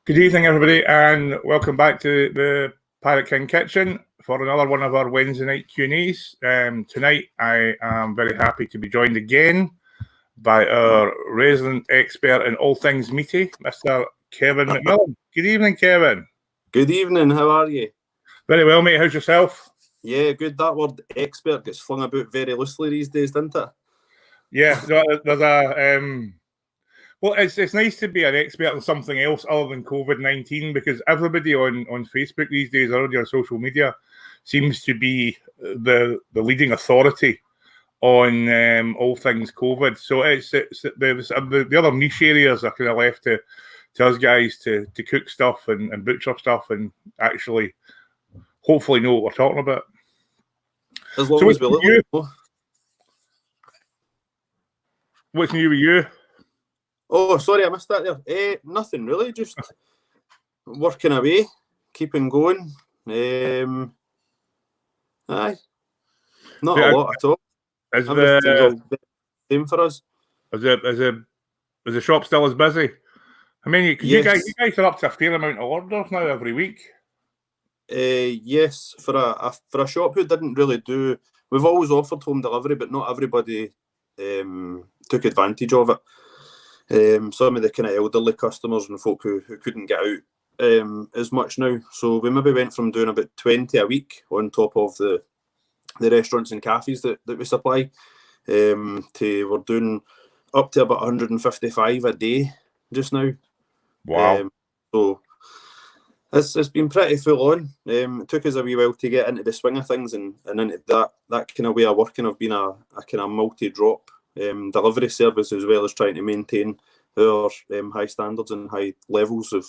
Good evening, everybody, and welcome back to the Pirate King Kitchen for another one of our Wednesday night Q&As. Tonight, I am very happy to be joined again by our resident expert in all things meaty, Mr. Kevin McMillan. Good evening, Kevin. Good evening, how are you? Very well, mate. How's yourself? Yeah, good. That word expert gets flung about very loosely these days, doesn't it? Yeah, there's a... Well, it's nice to be an expert in something else other than COVID-19 because everybody on Facebook these days or on your social media seems to be the leading authority on all things COVID. So it's the other niche areas are kind of left to us guys to cook stuff and butcher stuff and actually hopefully know what we're talking about. As long as we look. What's new with you? Oh, sorry, I missed that there. Nothing really, just working away, keeping going. Aye, not a lot at all. Everything's all the same for us. Is the shop still as busy? I mean, yes. you guys are up to a fair amount of orders now every week. Yes, for a shop who didn't really do. We've always offered home delivery, but not everybody took advantage of it. Some of the kind of elderly customers and folk who couldn't get out as much now. So we maybe went from doing about 20 a week on top of the restaurants and cafes that we supply to we're doing up to about 155 a day just now. Wow. So it's been pretty full on. It took us a wee while to get into the swing of things and into that kind of way of working. I've been a kind of multi-drop delivery service as well as trying to maintain our high standards and high levels of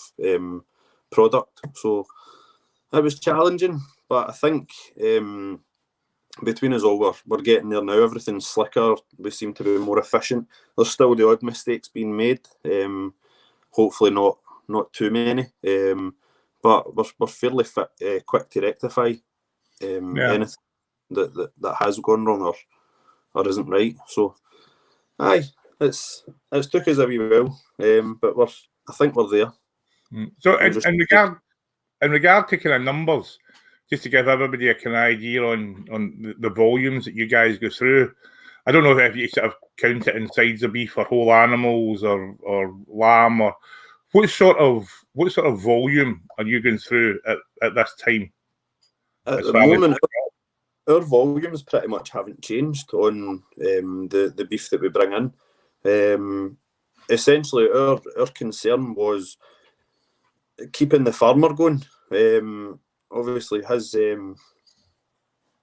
product. So it was challenging, but I think between us all we're getting there now. Everything's slicker. We seem to be more efficient. There's still the odd mistakes being made. Hopefully not too many. But we're fairly quick to rectify anything that has gone wrong or isn't right. So aye, it's took us a wee while, but I think we're there. So in regard to kind of numbers, just to give everybody a kind of idea on the volumes that you guys go through. I don't know if you sort of count it in sides of beef or whole animals or lamb or what sort of volume are you going through at this time? At the moment, our volumes pretty much haven't changed on the beef that we bring in. Essentially, our concern was keeping the farmer going. Obviously,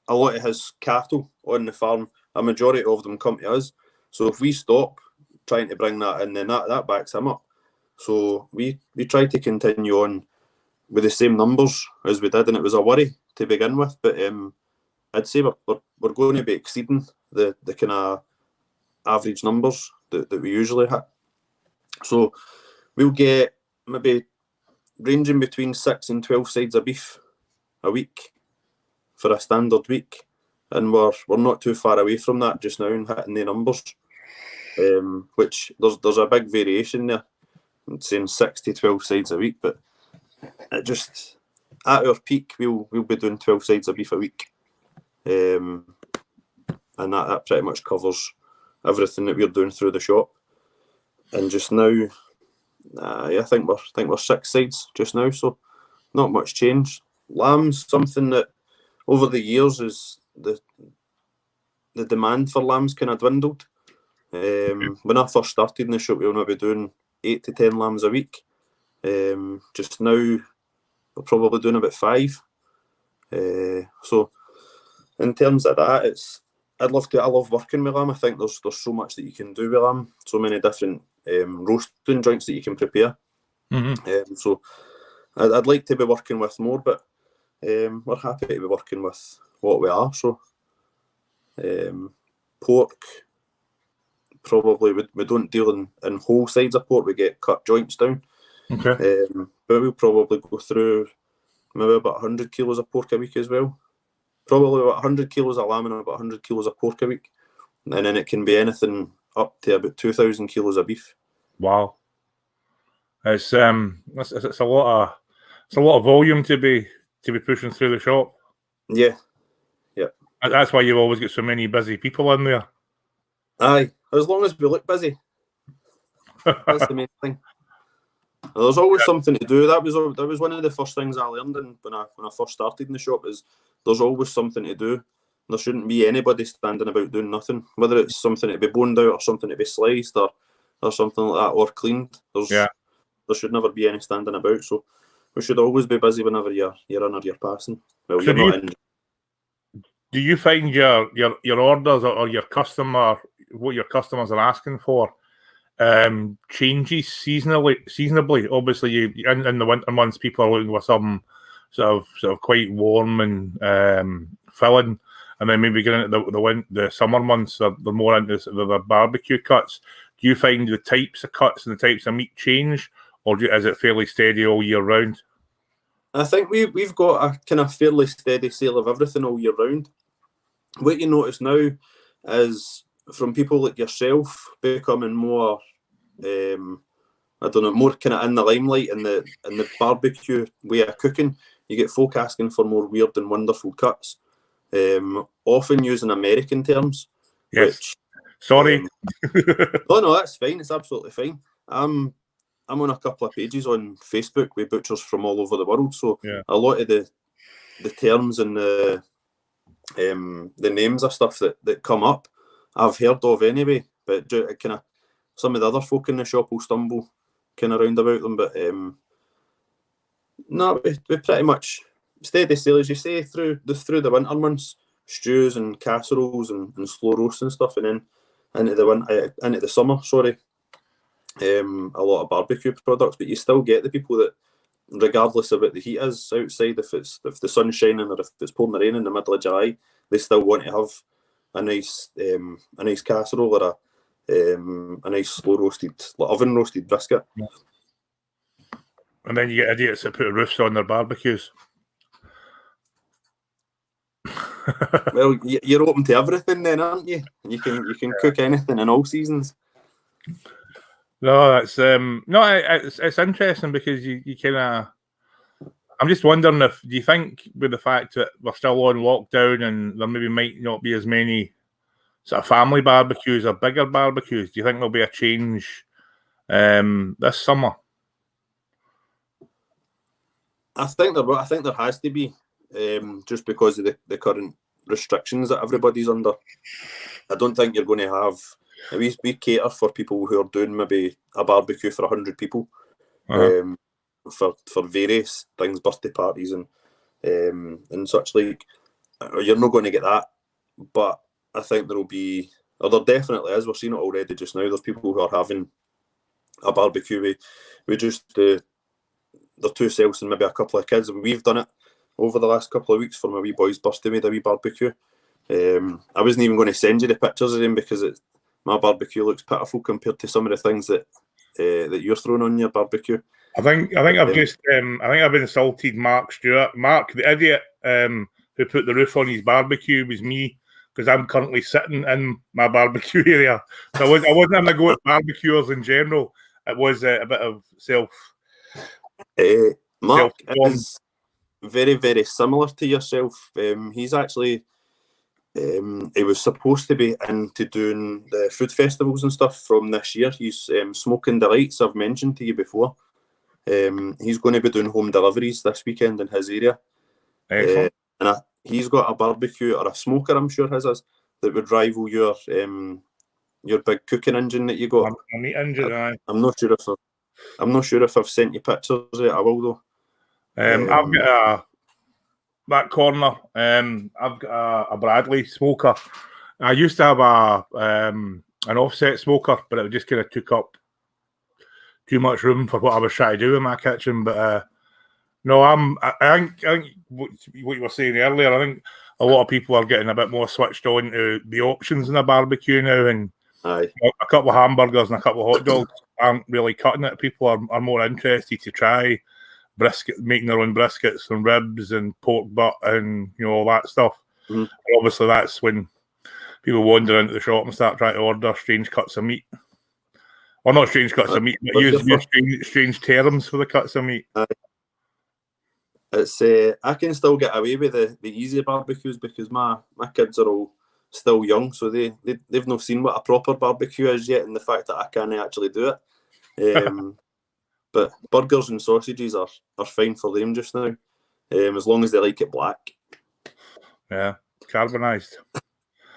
a lot of his cattle on the farm, a majority of them come to us. So if we stop trying to bring that in, then that backs him up. So we tried to continue on with the same numbers as we did, and it was a worry to begin with. But I'd say we're going to be exceeding the kind of average numbers that we usually hit. So we'll get maybe ranging between 6 and 12 sides of beef a week for a standard week, and we're not too far away from that just now in hitting the numbers. Which there's a big variation there. I'm saying 6 to 12 sides a week, but it just at our peak we'll be doing 12 sides of beef a week. And that pretty much covers everything that we're doing through the shop. And just now, I think we're 6 sides just now, so not much change. Lamb's something that over the years is the demand for lambs kind of dwindled. When I first started in the shop, we were maybe doing 8 to 10 lambs a week. Just now, we're probably doing about 5. So in terms of that, I love working with lamb. I think there's so much that you can do with lamb, so many different roasting joints that you can prepare. Mm-hmm. So I'd like to be working with more, but we're happy to be working with what we are. So pork, probably we don't deal in whole sides of pork. We get cut joints down. Okay. But we'll probably go through maybe about 100 kilos of pork a week as well. Probably about 100 kilos of lamb and about 100 kilos of pork a week. And then it can be anything up to about 2,000 kilos of beef. Wow. It's a lot of volume to be pushing through the shop. Yeah. That's why you've always got so many busy people in there. Aye, as long as we look busy. That's the main thing. There's always something to do. That was one of the first things I learned when I first started in the shop, is there's always something to do. There shouldn't be anybody standing about doing nothing, whether it's something to be boned out or something to be sliced or something like that, or cleaned. There should never be any standing about. So we should always be busy whenever you're in or you're passing. Well, So you're not in. Do you find your orders or your what your customers are asking for changes seasonably? Obviously, in the winter months, people are looking for something sort of quite warm and filling, and then maybe getting into the summer months, they're more into the barbecue cuts. Do you find the types of cuts and the types of meat change, or is it fairly steady all year round? I think we've got a kind of fairly steady sale of everything all year round. What you notice now is from people like yourself becoming more, more kind of in the limelight in the barbecue way of cooking. You get folk asking for more weird and wonderful cuts, often using American terms. Yes. Which, sorry. No, that's fine. It's absolutely fine. I'm on a couple of pages on Facebook with butchers from all over the world, so a lot of the terms and the names of stuff that come up, I've heard of anyway. But kind of some of the other folk in the shop will stumble kind of round about them. But no, we pretty much steady sale, as you say, through the winter months, stews and casseroles and slow roasts and stuff, and then into the summer. Sorry. A lot of barbecue products, but you still get the people that, regardless of what the heat is outside, if the sun's shining or if it's pouring rain in the middle of July, they still want to have a nice casserole or a nice slow roasted, oven roasted brisket. Yeah. And then you get idiots that put roofs on their barbecues. Well, you're open to everything then, aren't you? You can cook anything in all seasons. No, that's it's interesting because you kind of. I'm just wondering do you think with the fact that we're still on lockdown and there maybe might not be as many sort of family barbecues or bigger barbecues, do you think there'll be a change this summer? I think there has to be, just because of the current restrictions that everybody's under. I don't think you're going to have. We cater for people who are doing maybe a barbecue for 100 people, for various things, birthday parties and such like. You're not going to get that, but I think there definitely is. We're seeing it already just now. There's people who are having a barbecue with just their two selves and maybe a couple of kids. We've done it over the last couple of weeks for my wee boy's birthday. Made a wee barbecue. I wasn't even going to send you the pictures of them because my barbecue looks pitiful compared to some of the things that you're throwing on your barbecue. I think I've insulted Mark Stewart. Mark, the idiot who put the roof on his barbecue, was me, because I'm currently sitting in my barbecue area. So I wasn't having a go at barbecuers in general. It was a bit of self. Mark is very, very similar to yourself. He's actually. He was supposed to be into doing the food festivals and stuff from this year. He's Smoking Delights, I've mentioned to you before. He's going to be doing home deliveries this weekend in his area. Excellent. And he's got a barbecue or a smoker, I'm sure his is, that would rival your big cooking engine that you got. A meat engine. I'm not sure if I've sent you pictures of it. I will though. I've got that corner. I've got a Bradley smoker. I used to have an offset smoker, but it just kind of took up too much room for what I was trying to do in my kitchen. But no, I think what you were saying earlier, I think a lot of people are getting a bit more switched on to the options in a barbecue now, and a couple of hamburgers and a couple of hot dogs aren't really cutting it. People are more interested to try brisket, making their own briskets and ribs and pork butt and all that stuff. And obviously that's when people wander into the shop and start trying to order strange cuts of meat. Or not strange cuts of meat, but use strange terms for the cuts of meat. It's I can still get away with the easy barbecues because my kids are all still young, so they've not seen what a proper barbecue is yet, and the fact that I can't actually do it. But burgers and sausages are fine for them just now, as long as they like it black. Yeah, carbonised.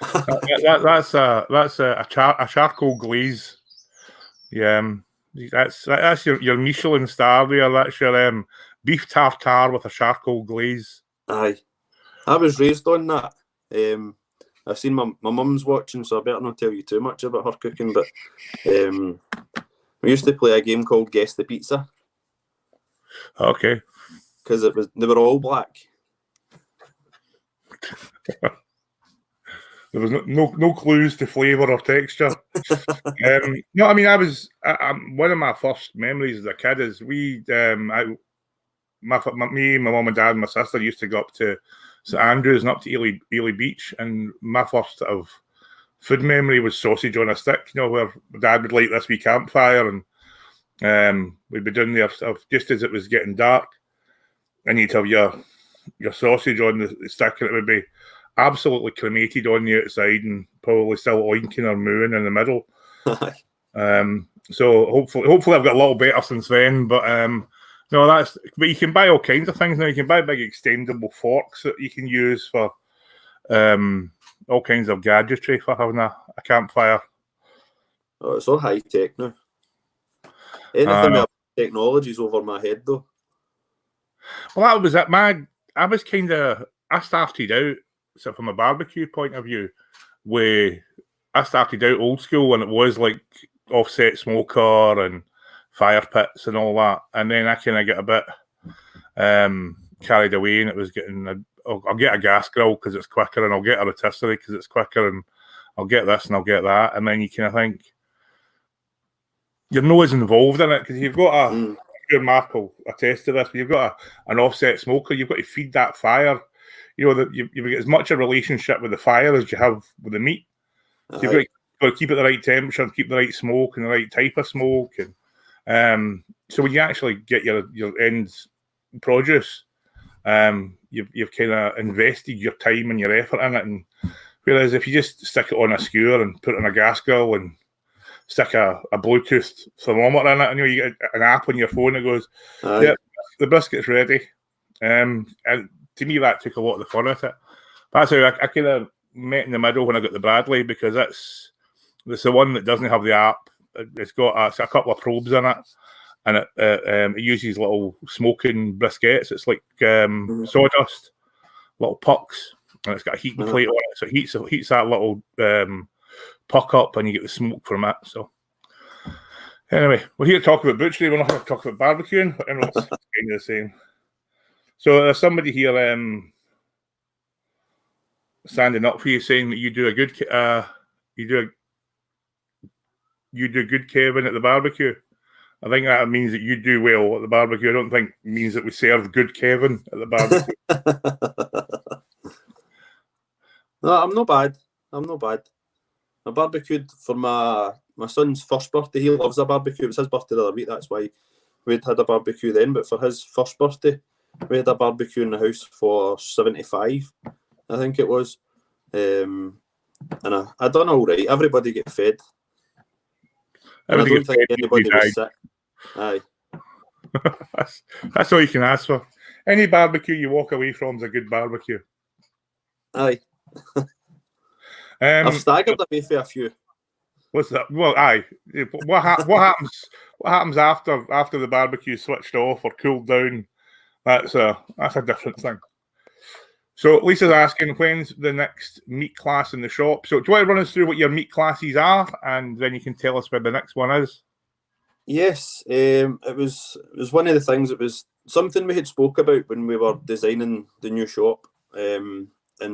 That's a charcoal glaze. Yeah, that's your Michelin star there. That's your beef tartare with a charcoal glaze. Aye, I was raised on that. I've seen my mum's watching, so I better not tell you too much about her cooking. But we used to play a game called Guess the Pizza. Okay. Because they were all black. There was no clues to flavour or texture. No, I mean, one of my first memories as a kid is me, my mum and dad and my sister used to go up to St Andrews and up to Ely Beach, and my first sort of food memory was sausage on a stick, where my dad would light this wee campfire, and we'd be doing there just as it was getting dark, and you'd have your sausage on the stick, and it would be absolutely cremated on the outside and probably still oinking or mooing in the middle. So hopefully I've got a little better since then, but no, but you can buy all kinds of things now. You can buy big extendable forks that you can use for all kinds of gadgetry for having a campfire. Oh, it's all high tech now. Anything with technology's over my head though. Well, that was it. I started out, so from a barbecue point of view, I started out old school, and it was like offset smoker and fire pits and all that. And then I kind of get a bit carried away, and it was getting, I'll get a gas grill because it's quicker, and I'll get a rotisserie because it's quicker, and I'll get this and I'll get that. And then you kind of think, you're not as involved in it because you've got Mark will attest to this, but you've got an offset smoker, you've got to feed that fire. That you've got as much a relationship with the fire as you have with the meat. So you've got to keep it the right temperature and keep the right smoke and the right type of smoke. And so when you actually get your end produce, you've kind of invested your time and your effort in it. And whereas if you just stick it on a skewer and put it on a gas grill and stick a Bluetooth thermometer in it, and you get an app on your phone that goes, "Yeah, the biscuit's ready." And to me, that took a lot of the fun out of it. That's how I kind of met in the middle when I got the Bradley, because it's the one that doesn't have the app. It's got a couple of probes in it, and it uses little smoking briquettes. It's like sawdust, little pucks, and it's got a heating plate on it, so it heats that little puck up, and you get the smoke from it. So anyway, we're here to talk about butchery. We're not going to talk about barbecuing, but it's kind of the same. So there's somebody here standing up for you, saying that you do a good Kevin at the barbecue. I think that means that you do well at the barbecue. I don't think it means that we serve good Kevin at the barbecue. No, I'm not bad. I barbecued for my son's first birthday. He loves a barbecue. It was his birthday the other week. That's why we'd had a barbecue then. But for his first birthday, we had a barbecue in the house for 75, I think it was. And I done all right. Everybody get fed. And I don't think anybody was sick. Aye. That's all you can ask for. Any barbecue you walk away from is a good barbecue. Aye. I've staggered away for a few. What's that? Well, aye. What happens? What happens after the barbecue switched off or cooled down? That's a different thing. So Lisa's asking, when's the next meat class in the shop? So do you want to run us through what your meat classes are, and then you can tell us where the next one is? Yes, it was one of the things. It was something we had spoke about when we were designing the new shop. And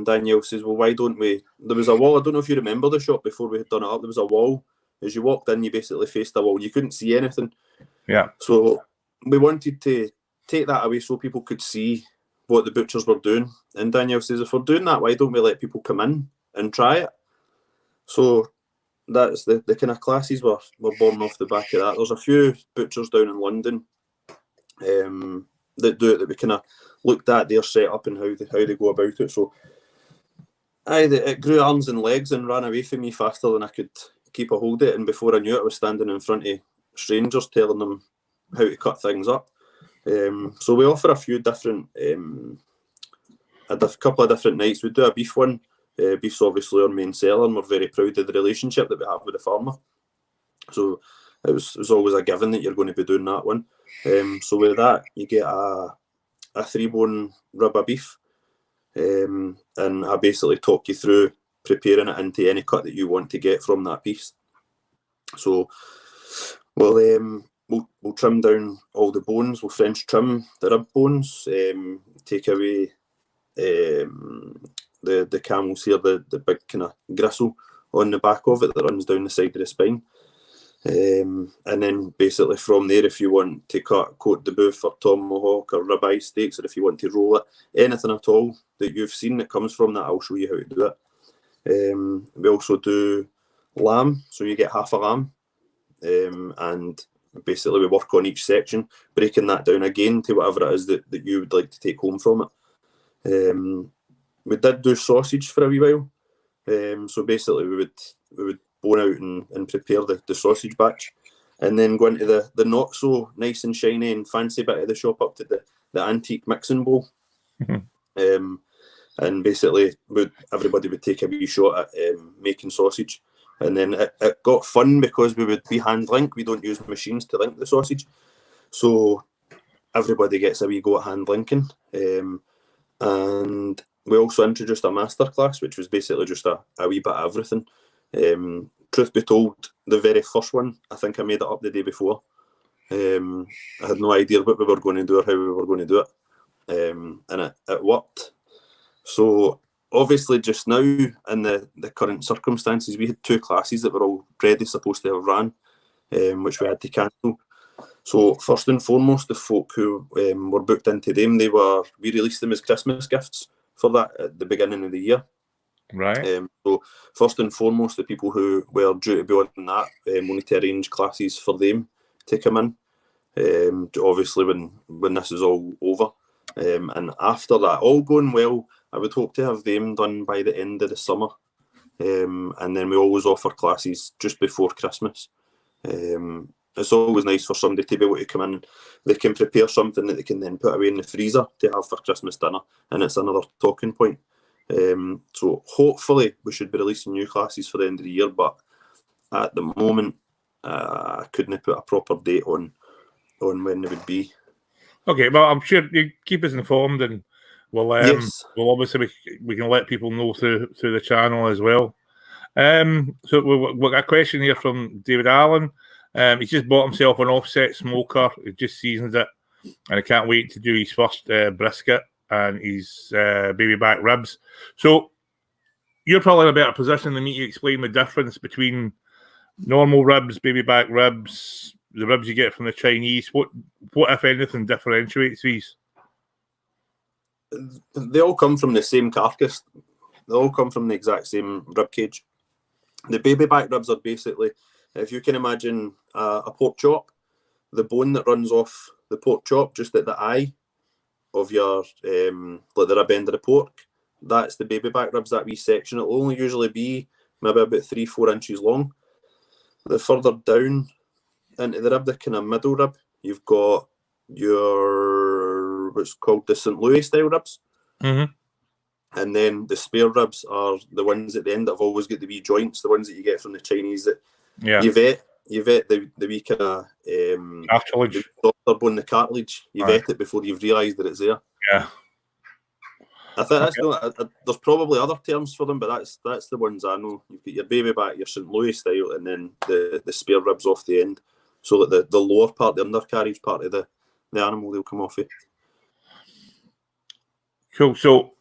Danielle says, well, why don't we? There was a wall. I don't know if you remember the shop before we had done it up. There was a wall. As you walked in, you basically faced a wall. You couldn't see anything. Yeah. So we wanted to take that away so people could see what the butchers were doing. And Danielle says, if we're doing that, why don't we let people come in and try it? So that's the kind of classes were born off the back of that. There's a few butchers down in London that do it, that we kind of looked at their setup and how they go about it. So it grew arms and legs and ran away from me faster than I could keep a hold of it. And before I knew it, I was standing in front of strangers telling them how to cut things up. So we offer a few different, a couple of different nights. We do a beef one. Beef's obviously our main seller, and we're very proud of the relationship that we have with the farmer. So it was always a given that you're going to be doing that one. So with that, you get a 3-bone rib of beef, and I basically talk you through preparing it into any cut that you want to get from that piece. So we'll trim down all the bones. We'll French trim the rib bones, take away the camels here, the big kind of gristle on the back of it that runs down the side of the spine. And then basically from there, if you want to coat the beef or tomahawk or ribeye steaks, or if you want to roll it, anything at all that you've seen that comes from that, I'll show you how to do it. We also do lamb, so you get half a lamb, and basically we work on each section, breaking that down again to whatever it is that you would like to take home from it. We did do sausage for a wee while, so basically we would bone out and prepare the sausage batch, and then go into the not so nice and shiny and fancy bit of the shop, up to the antique mixing bowl. And basically everybody would take a wee shot at making sausage, and then it got fun because we hand link. We don't use machines to link the sausage, so everybody gets a wee go at hand linking. And we also introduced a master class, which was basically just a wee bit of everything. Truth be told, the very first one, I think I made it up the day before. I had no idea what we were going to do or how we were going to do it, and it worked. So obviously just now, in the current circumstances, we had 2 classes that were already supposed to have ran, which we had to cancel. So first and foremost, the folk who were booked into them, we released them as Christmas gifts for that at the beginning of the year. Right. So first and foremost, the people who were due to be on that, we need to arrange classes for them to come in, obviously when this is all over. And after that, all going well, I would hope to have them done by the end of the summer. And then we always offer classes just before Christmas. It's always nice for somebody to be able to come in. They can prepare something that they can then put away in the freezer to have for Christmas dinner, and it's another talking point. So hopefully we should be releasing new classes for the end of the year, but at the moment I couldn't put a proper date on when it would be. Okay, well, I'm sure you keep us informed, and we'll yes. we'll obviously we can let people know through the channel as well. So we've got a question here from David Allen. He's just bought himself an offset smoker. He just seasons it, and I can't wait to do his first brisket and his baby back ribs. So you're probably in a better position than me to explain the difference between normal ribs, baby back ribs, the ribs you get from the Chinese. What if anything differentiates these? They all come from the same carcass. They all come from the exact same rib cage. The baby back ribs are basically, if you can imagine a pork chop, the bone that runs off the pork chop just at the eye of your like the rib end of the pork, that's the baby back ribs, that wee section. It'll only usually be maybe about 3-4 inches long. The further down into the rib, the kind of middle rib, you've got your what's called the St. Louis style ribs. Mm-hmm. And then the spare ribs are the ones at the end that have always got the wee joints, the ones that you get from the Chinese that you vet the wee kind of cartilage, the bone, the cartilage. You vet it before you've realised that it's there. Yeah. I think that's there's probably other terms for them, but that's the ones I know. You've got your baby back, your St. Louis style, and then the spare ribs off the end, so that the lower part, the undercarriage part of the animal, they'll come off it. Cool. So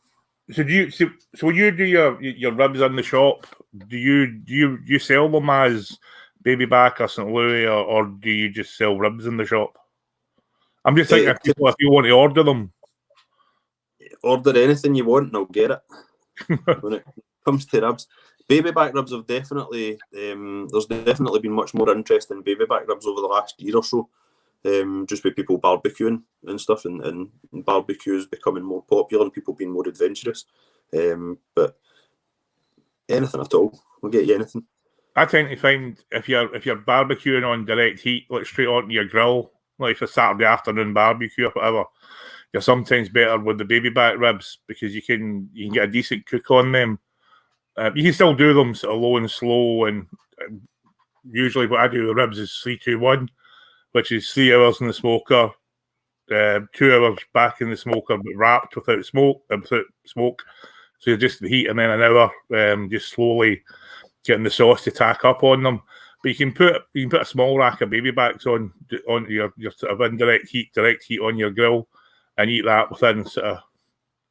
when you do your ribs in the shop, do you sell them as baby back or St. Louis, or do you just sell ribs in the shop? I'm just thinking, if you want to order them. Order anything you want and I'll get it. When it comes to ribs, Baby back ribs have definitely, there's definitely been much more interest in baby back ribs over the last year or so. Just with people barbecuing and stuff, and barbecues becoming more popular and people being more adventurous. But anything at all, we'll get you anything. I tend to find if you're barbecuing on direct heat, like straight onto your grill, like for Saturday afternoon barbecue or whatever, you're sometimes better with the baby back ribs because you can get a decent cook on them. You can still do them sort of low and slow, and usually what I do with ribs is 3-2-1, which is 3 hours in the smoker, 2 hours back in the smoker, but wrapped without smoke. So you're just the heat, and then an hour, just slowly getting the sauce to tack up on them. But you can put a small rack of baby backs onto your sort of indirect heat, direct heat on your grill, and eat that within sort of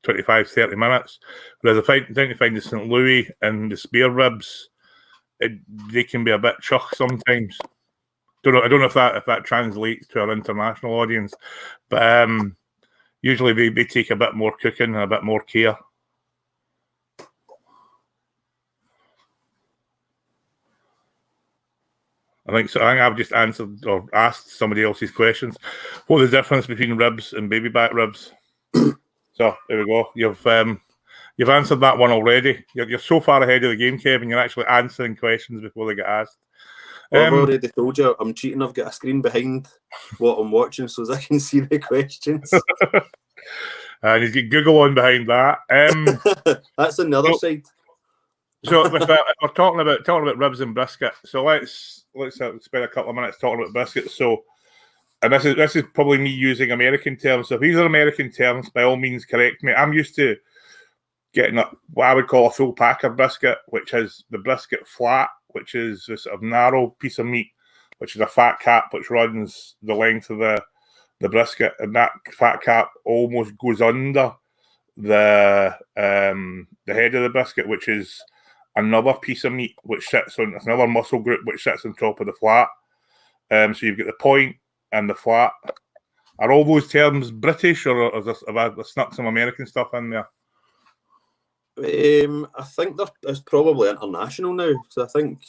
25-30 minutes. Whereas I tend to find the St. Louis and the spare ribs, they can be a bit chuck sometimes. I don't know if that translates to our international audience, but usually they take a bit more cooking and a bit more care. I think I've just answered or asked somebody else's questions. What is the difference between ribs and baby back ribs? So there we go. You've answered that one already. You're so far ahead of the game, Kevin. You're actually answering questions before they get asked. I've already told you I'm cheating. I've got a screen behind what I'm watching so as I can see the questions. And he's got Google on behind that. That's on the other side. So with that, we're talking about ribs and brisket. So let's spend a couple of minutes talking about brisket. So, and this is probably me using American terms. So if these are American terms, by all means correct me. I'm used to getting what I would call a full packer brisket, which is the brisket flat, which is a sort of narrow piece of meat, which is a fat cap which runs the length of the brisket, and that fat cap almost goes under the head of the brisket, which is another piece of meat which sits on another muscle group which sits on top of the flat. So you've got the point and the flat. Are all those terms British, or have I snuck some American stuff in there? I think it's probably international now. So I think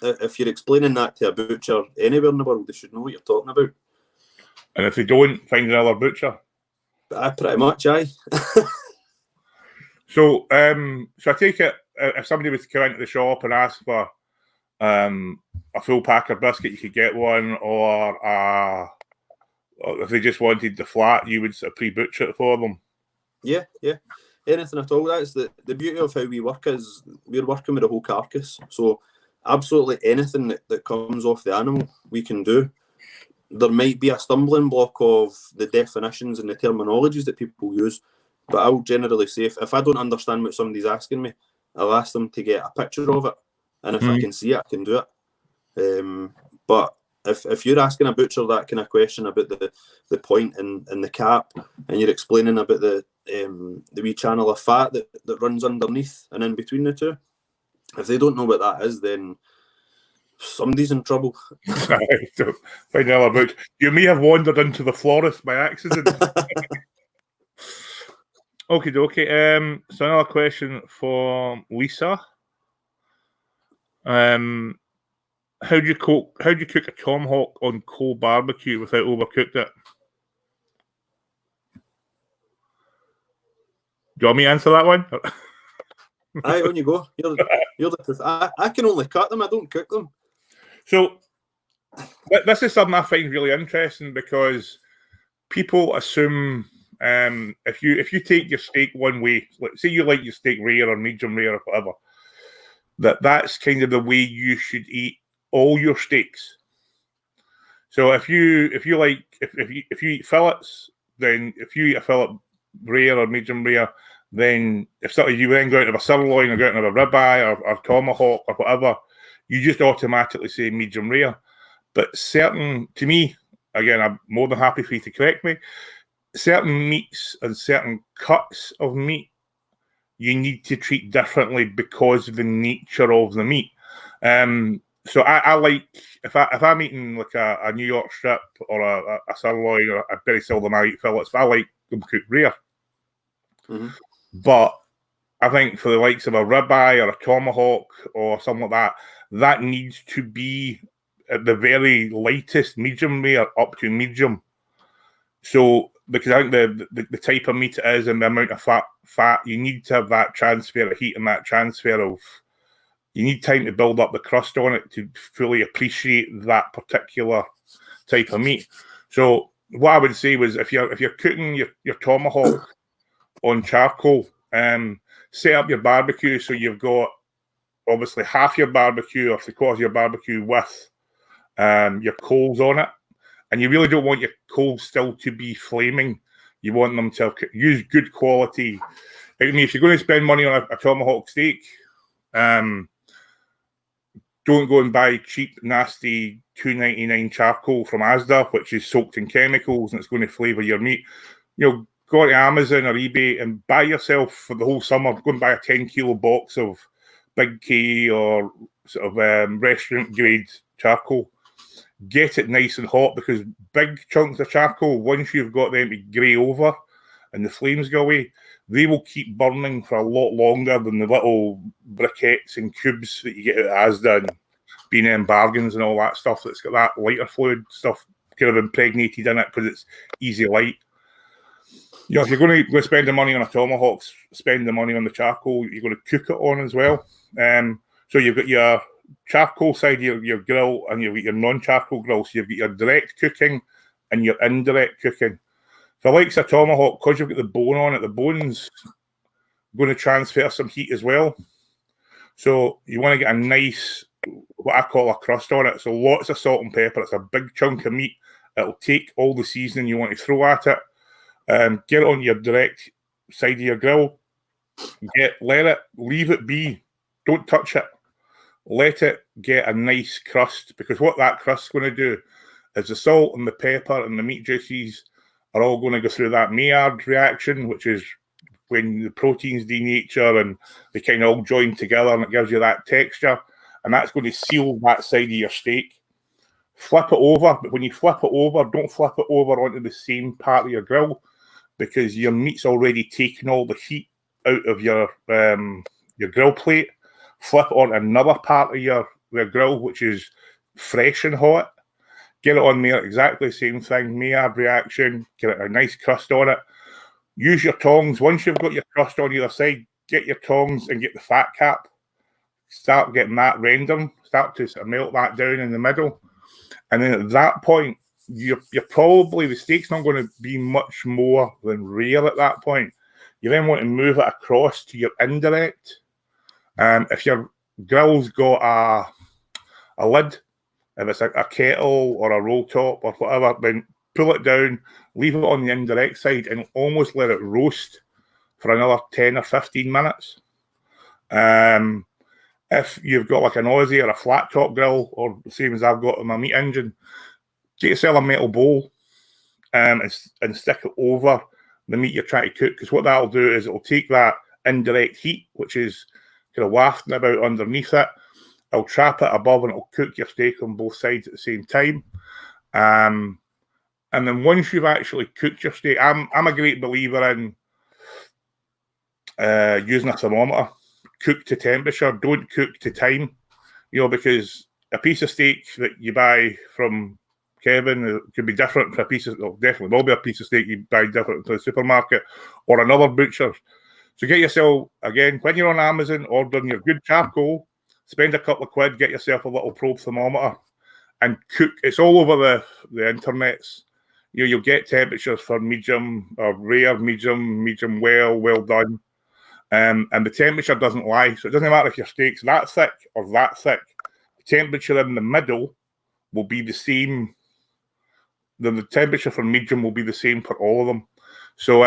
if you're explaining that to a butcher anywhere in the world, they should know what you're talking about. And if they don't, find another butcher. Pretty much, aye. So I take it if somebody was to come into the shop and ask for a full packer brisket, you could get one, or if they just wanted the flat, you would sort of pre-butcher it for them. Yeah. Anything at all. That's the beauty of how we work is we're working with a whole carcass. So absolutely anything that comes off the animal, we can do. There might be a stumbling block of the definitions and the terminologies that people use, but I'll generally say if I don't understand what somebody's asking me, I'll ask them to get a picture of it, and if I can see it, I can do it. But if you're asking a butcher that kind of question about the point and the cap, and you're explaining about the wee channel of fat that runs underneath and in between the two, if they don't know what that is, then somebody's in trouble. Find out about. You may have wandered into the florist by accident. Okie dokie. So another question for Lisa. How do you cook a tomahawk on coal barbecue without overcooked it? Do you want me to answer that one? Aye, on you go. You're the I can only cut them. I don't cook them. So this is something I find really interesting because people assume if you take your steak one way, like say you like your steak rare or medium rare or whatever, that's kind of the way you should eat all your steaks. So if you eat fillets, then if you eat a fillet rare or medium rare, then if you then go out of a sirloin or go out of a ribeye or tomahawk or whatever, you just automatically say medium rare. But to me, again, I'm more than happy for you to correct me, certain meats and certain cuts of meat you need to treat differently because of the nature of the meat. So I like if I'm eating like a New York strip or a sirloin or a very seldom I eat fillets, but I like them cooked rare. Mm-hmm. But I think for the likes of a ribeye or a tomahawk or something like that, that needs to be at the very lightest medium rare up to medium. So, because I think the type of meat it is and the amount of fat, you need to have that transfer of heat and that transfer of, you need time to build up the crust on it to fully appreciate that particular type of meat. So what I would say was if you're cooking your tomahawk on charcoal, set up your barbecue so you've got obviously half your barbecue or 3/4 of your barbecue with your coals on it. And you really don't want your coals still to be flaming. You want them to use good quality. I mean, if you're going to spend money on a tomahawk steak, don't go and buy cheap, nasty $2.99 charcoal from Asda, which is soaked in chemicals and it's going to flavour your meat. You know, go to Amazon or eBay and buy yourself for the whole summer, go and buy a 10-kilo box of Big K or sort of restaurant grade charcoal. Get it nice and hot, because big chunks of charcoal, once you've got them to grey over and the flames go away, they will keep burning for a lot longer than the little briquettes and cubes that you get at Asda and B&M Bargains and all that stuff that's got that lighter fluid stuff kind of impregnated in it because it's easy light. You know, if you're going to go spend the money on a tomahawk, spend the money on the charcoal you're going to cook it on as well. So you've got your charcoal side of your grill and you've got your non-charcoal grill. So you've got your direct cooking and your indirect cooking. For likes of tomahawk, because you've got the bone on it, the bone's going to transfer some heat as well. So you want to get a nice, what I call a crust on it. So lots of salt and pepper. It's a big chunk of meat. It'll take all the seasoning you want to throw at it. Get it on your direct side of your grill. Leave it be. Don't touch it. Let it get a nice crust, because what that crust's going to do is the salt and the pepper and the meat juices are all going to go through that Maillard reaction, which is when the proteins denature and they kind of all join together and it gives you that texture. And that's going to seal that side of your steak. Flip it over, but when you flip it over, don't flip it over onto the same part of your grill, because your meat's already taken all the heat out of your grill plate. Flip it on another part of your grill, which is fresh and hot. Get it on there, exactly the same thing, Maillard reaction, get a nice crust on it. Use your tongs. Once you've got your crust on either side, get your tongs and get the fat cap. Start getting that rendering, start to sort of melt that down in the middle. And then at that point, you're probably, the steak's not going to be much more than rare at that point. You then want to move it across to your indirect. If your grill's got a lid, if it's a kettle or a roll top or whatever, then pull it down, leave it on the indirect side and almost let it roast for another 10 or 15 minutes. If you've got like an Aussie or a flat top grill, or the same as I've got in my meat engine, get yourself a metal bowl and stick it over the meat you're trying to cook, because what that'll do is it'll take that indirect heat, which is kind of wafting about underneath it. It'll trap it above and it'll cook your steak on both sides at the same time. And then once you've actually cooked your steak, I'm a great believer in using a thermometer. Cook to temperature, don't cook to time. You know, because a piece of steak that you buy from Kevin could be different from a piece of, well, definitely will be a piece of steak you buy different from the supermarket or another butcher. So get yourself, again, when you're on Amazon ordering your good charcoal, spend a couple of quid, get yourself a little probe thermometer and cook. It's all over the internets. You know, you'll get temperatures for medium or rare, medium well done. And the temperature doesn't lie. So it doesn't matter if your steak's that thick or that thick. The temperature in the middle will be the same. The temperature for medium will be the same for all of them. So,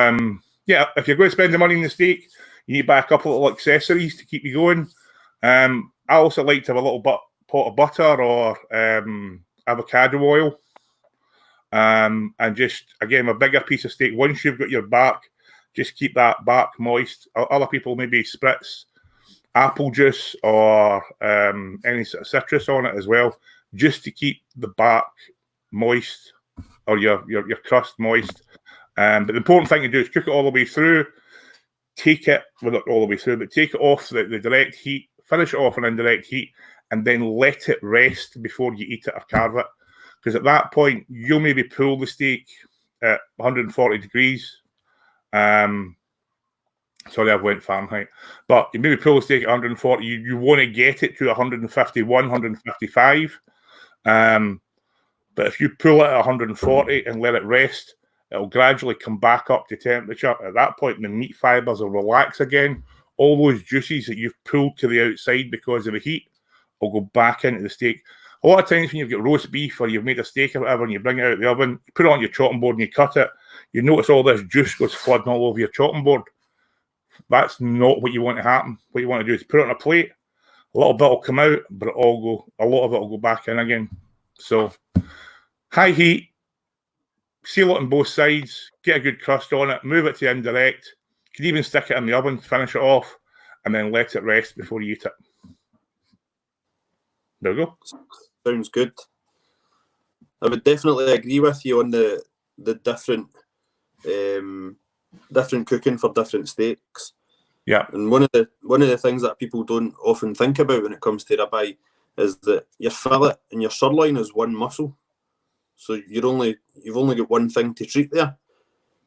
yeah, if you're going to spend the money on the steak, you need to buy a couple of little accessories to keep you going. I also like to have a little pot of butter or avocado oil. And just, again, a bigger piece of steak. Once you've got your bark, just keep that bark moist. Other people maybe spritz apple juice or any sort of citrus on it as well, just to keep the bark moist or your crust moist. But the important thing to do is cook it all the way through. take it all the way through, but take it off the direct heat, finish it off on indirect heat, and then let it rest before you eat it or carve it. Because at that point, you'll maybe pull the steak at 140 degrees. Sorry, I've went Fahrenheit. But you maybe pull the steak at 140. You want to get it to 151, 155. But if you pull it at 140 and let it rest, it'll gradually come back up to temperature. At that point, the meat fibers will relax again. All those juices that you've pulled to the outside because of the heat will go back into the steak. A lot of times when you've got roast beef or you've made a steak or whatever and you bring it out of the oven, you put it on your chopping board and you cut it, you notice all this juice goes flooding all over your chopping board. That's not what you want to happen. What you want to do is put it on a plate. A little bit will come out, but a lot of it will go back in again. So high heat, seal it on both sides, get a good crust on it, move it to indirect. You can even stick it in the oven, finish it off, and then let it rest before you eat it. There we go. Sounds good. I would definitely agree with you on the different cooking for different steaks. Yeah. And one of the things that people don't often think about when it comes to ribeye is that your fillet and your sirloin is one muscle. So you've only got one thing to treat there.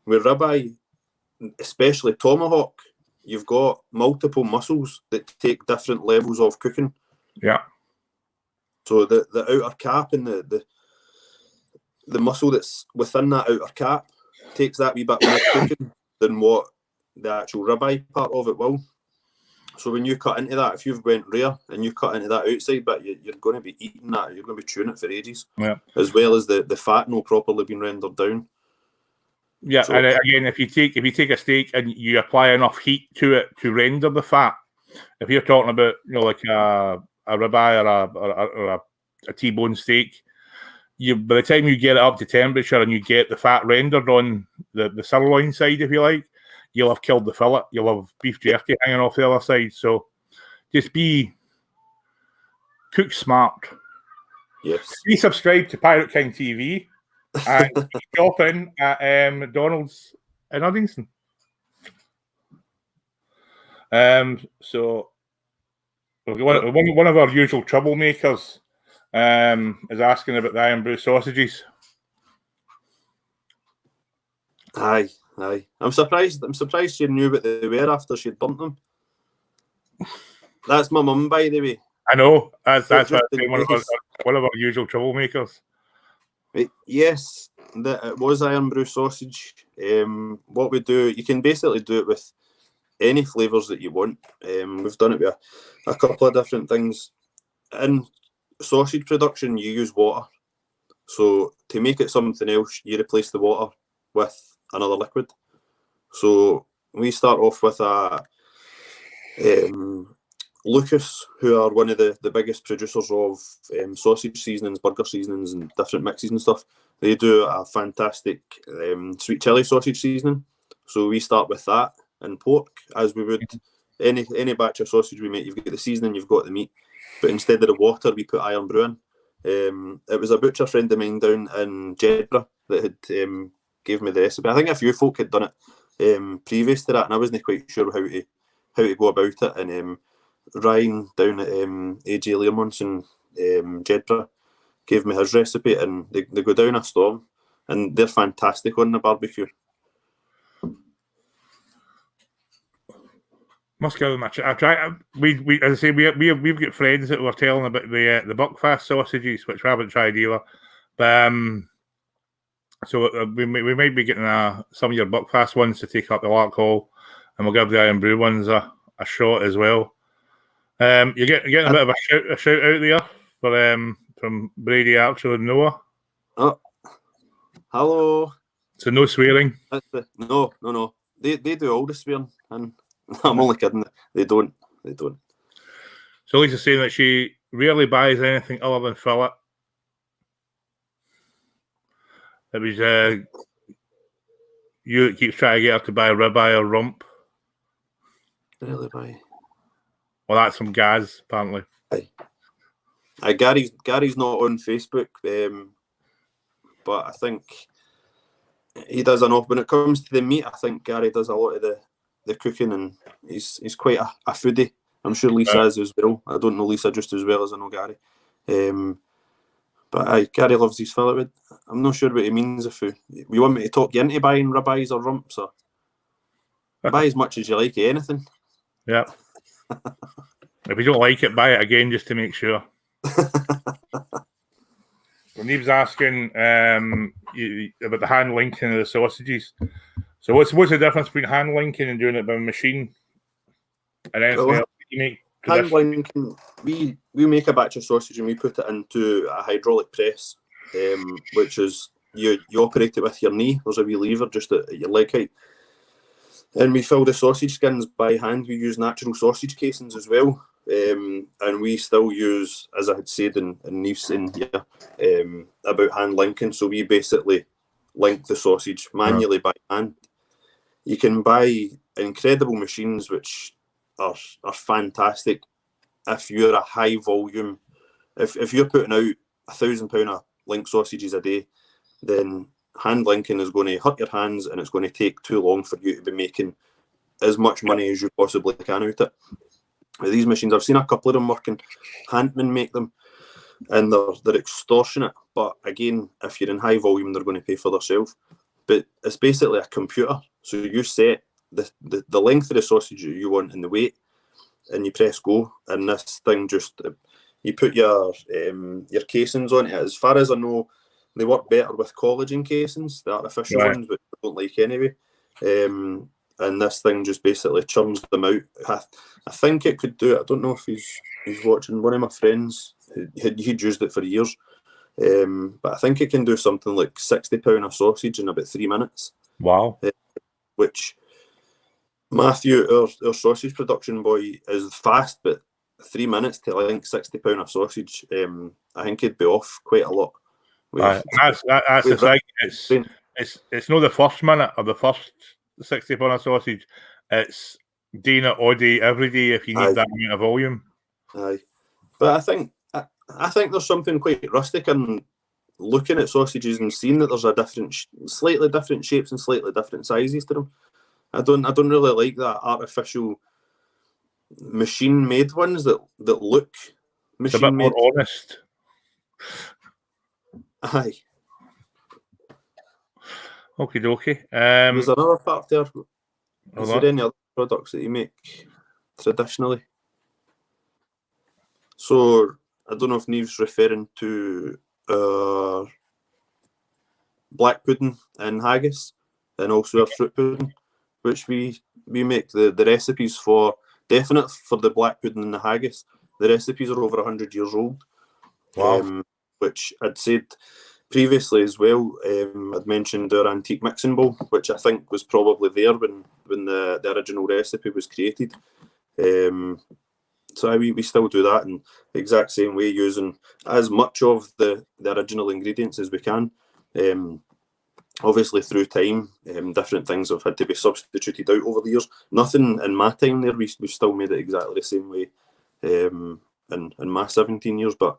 With ribeye, especially tomahawk, you've got multiple muscles that take different levels of cooking. Yeah. So the outer cap and the muscle that's within that outer cap takes that wee bit more cooking than what the actual ribeye part of it will. So when you cut into that, if you've went rare and you cut into that outside bit, you're going to be eating that. You're going to be chewing it for ages. Yeah. As well as the fat not properly being rendered down. Yeah, so, and again, if you take a steak and you apply enough heat to it to render the fat, if you're talking about like a ribeye or a T-bone steak, by the time you get it up to temperature and you get the fat rendered on the sirloin side, if you like, you'll have killed the fillet. You'll have beef jerky hanging off the other side. So just cook smart. Yes. Be subscribed to Pirate King TV and shop in at McDonald's in Uddingston. So one of our usual troublemakers is asking about the Iron Brew sausages. Aye. I'm surprised she knew what they were after she'd burnt them. That's my mum, by the way. I know. That's what I'm saying, one of our usual troublemakers. Right. Yes, it was Iron Brew sausage. What we do, you can basically do it with any flavours that you want. We've done it with a couple of different things. In sausage production, you use water. So to make it something else, you replace the water with another liquid. So we start off with a Lucas, who are one of the biggest producers of sausage seasonings, burger seasonings, and different mixes and stuff. They do a fantastic sweet chili sausage seasoning. So we start with that and pork, as we would any batch of sausage we make. You've got the seasoning, you've got the meat, but instead of the water, we put Iron Brew in. It was a butcher friend of mine down in Jedburgh that had gave me the recipe. I think a few folk had done it previous to that, and I wasn't quite sure how to go about it. And Ryan down at AJ Learmonts in Jedburgh gave me his recipe, and they go down a storm, and they're fantastic on the barbecue. Must give them a try. I try. We as I say, we've got friends that were telling about the Buckfast sausages, which we haven't tried either. But so we might be getting some of your Buckfast ones to take up the Lark Hall, and we'll give the Iron Brew ones a shot as well. You're getting a bit of a shout out there from Brady Archer and Noah. Oh, hello. So no swearing. No. They do all the swearing, and I'm only kidding. They don't. So Lisa's saying that she rarely buys anything other than fillet. It was you that keeps trying to get her to buy ribeye or rump. Really buy. Well, that's some Gaz, apparently. Aye. Gary's not on Facebook, but I think he does enough. When it comes to the meat, I think Gary does a lot of the cooking, and he's quite a foodie. I'm sure Lisa is as well. I don't know Lisa just as well as I know Gary. But Gary loves his fillet. I'm not sure what he means. If you want me to talk you into buying ribeyes or rumps, or buy as much as you like anything. Yeah. If you don't like it, buy it again just to make sure. When Neve's asking about the hand linking of the sausages. So what's the difference between hand linking and doing it by a machine? And anything else that you make? Hand linking, we make a batch of sausage and we put it into a hydraulic press, which is you operate it with your knee. There's a wee lever just at your leg height. And we fill the sausage skins by hand. We use natural sausage casings as well. And we still use, as I had said in Neve's in here, about hand linking. So we basically link the sausage manually by hand. You can buy incredible machines which are fantastic if you're a high volume. If you're putting out 1,000 pound of link sausages a day, then hand linking is going to hurt your hands and it's going to take too long for you to be making as much money as you possibly can out of it. With these machines, I've seen a couple of them working. Handmen make them, and they're extortionate. But again, if you're in high volume, they're going to pay for themselves. But it's basically a computer. So you set the length of the sausage you want and the weight, and you press go, and this thing just you put your casings on it. As far as I know, they work better with collagen casings, the artificial ones, which I don't like anyway. And this thing just basically churns them out. I think it could do it. I don't know if he's watching. One of my friends, he'd used it for years. But I think it can do something like 60 pound of sausage in about 3 minutes. Wow. Which Matthew, our sausage production boy, is fast, but 3 minutes to link 60 pound of sausage, I think he'd be off quite a lot. That's the thing. It's not the first minute or the first 60 pound of sausage. It's doing it all day, every day if you need that amount of volume. Aye, but I think there's something quite rustic in looking at sausages and seeing that there's slightly different shapes and slightly different sizes to them. I don't really like that artificial machine-made ones that look machine-made. It's a bit more honest. Aye. Okie dokie. There's another part there. Is there any other products that you make traditionally? So I don't know if Neve's referring to black pudding and haggis, and also our fruit pudding, which we make the recipes for. Definite for the black pudding and the haggis. The recipes are over 100 years old. Wow. Which I'd said previously as well. I'd mentioned our antique mixing bowl, which I think was probably there when the original recipe was created. So we still do that in the exact same way, using as much of the original ingredients as we can. Obviously, through time, different things have had to be substituted out over the years. Nothing in my time there, we've still made it exactly the same way in my 17 years, but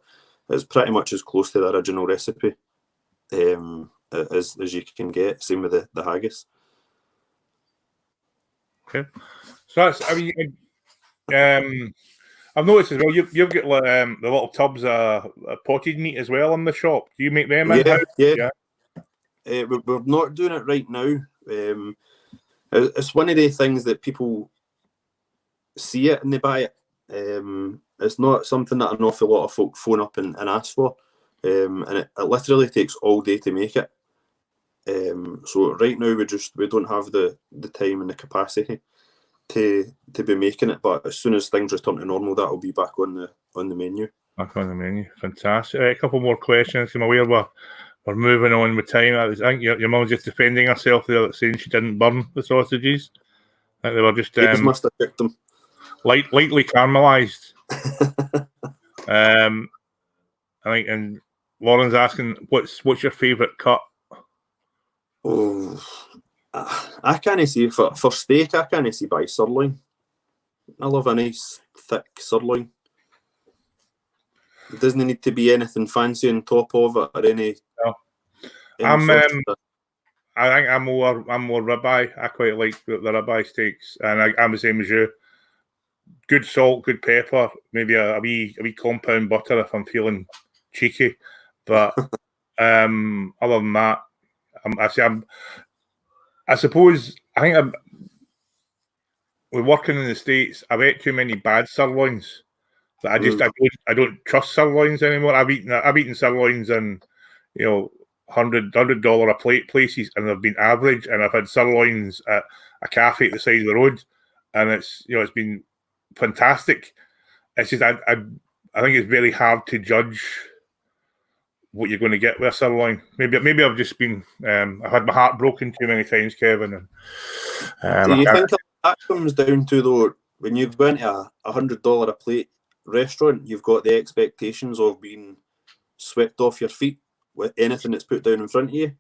it's pretty much as close to the original recipe as you can get. Same with the haggis. Okay. So that's, I've noticed as well, you've got the little tubs of potted meat as well in the shop. Do you make them in-house? Yeah. We're not doing it right now. It's one of the things that people see it and they buy it. It's not something that an awful lot of folk phone up and ask for. And it literally takes all day to make it. So right now we don't have the time and the capacity to be making it. But as soon as things return to normal, that will be back on the menu. Back on the menu, fantastic. A couple more questions. I'm aware we're moving on with time. I think your mum was just defending herself there, saying she didn't burn the sausages. I think they were just must have cooked them. lightly caramelised. I think, and Lauren's asking, what's your favourite cut? Oh, I can't see for steak. I can't see by sirloin. I love a nice thick sirloin. It doesn't need to be anything fancy on top of it or any. No. I think I'm more ribeye. I quite like the ribeye steaks, and I'm the same as you. Good salt, good pepper, maybe a wee compound butter if I'm feeling cheeky. But other than that, I suppose I think with working in the States, I've ate too many bad sirloins that I don't trust sirloins anymore. I've eaten sirloins in $100 a plate places, and they've been average. And I've had sirloins at a cafe at the side of the road, and it's been fantastic. It's just I think it's very hard to judge what you're going to get with a sirloin. Maybe I've just been I've had my heart broken too many times, Kevin. And, do you think that comes down to, though, when you go into a $100 a plate restaurant, you've got the expectations of being swept off your feet with anything that's put down in front of you?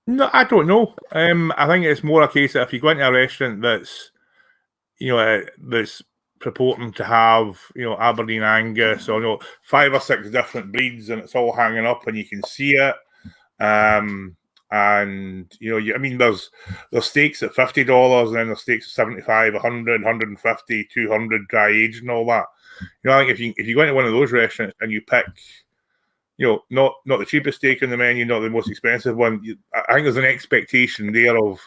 No, I don't know. I think it's more a case that if you go into a restaurant that's that's purporting to have Aberdeen Angus or 5 or 6 different breeds, and it's all hanging up and you can see it. And there's steaks at $50, and then there's steaks at $75, $100, $150, $200 dry aged and all that. I think if you go into one of those restaurants and you pick, not the cheapest steak in the menu, not the most expensive one, I think there's an expectation there of,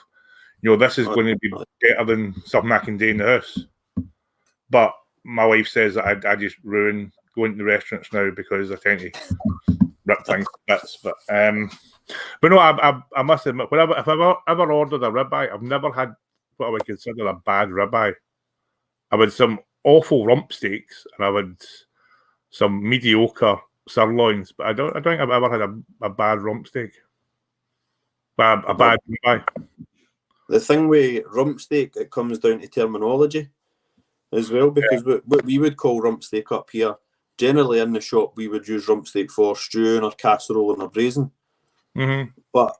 this is going to be better than something I can do in the house. But my wife says that I just ruin going to the restaurants now because I tend to rip things to bits. But no, I must admit, if I've ever ordered a ribeye, I've never had what I would consider a bad ribeye. I've had some awful rump steaks, and I've had some mediocre sirloins, but I don't think I've ever had a bad rump steak. A bad ribeye. The thing with rump steak, it comes down to terminology as well, because what we would call rump steak up here, generally in the shop, we would use rump steak for stewing or casserole or braising. Mm-hmm. But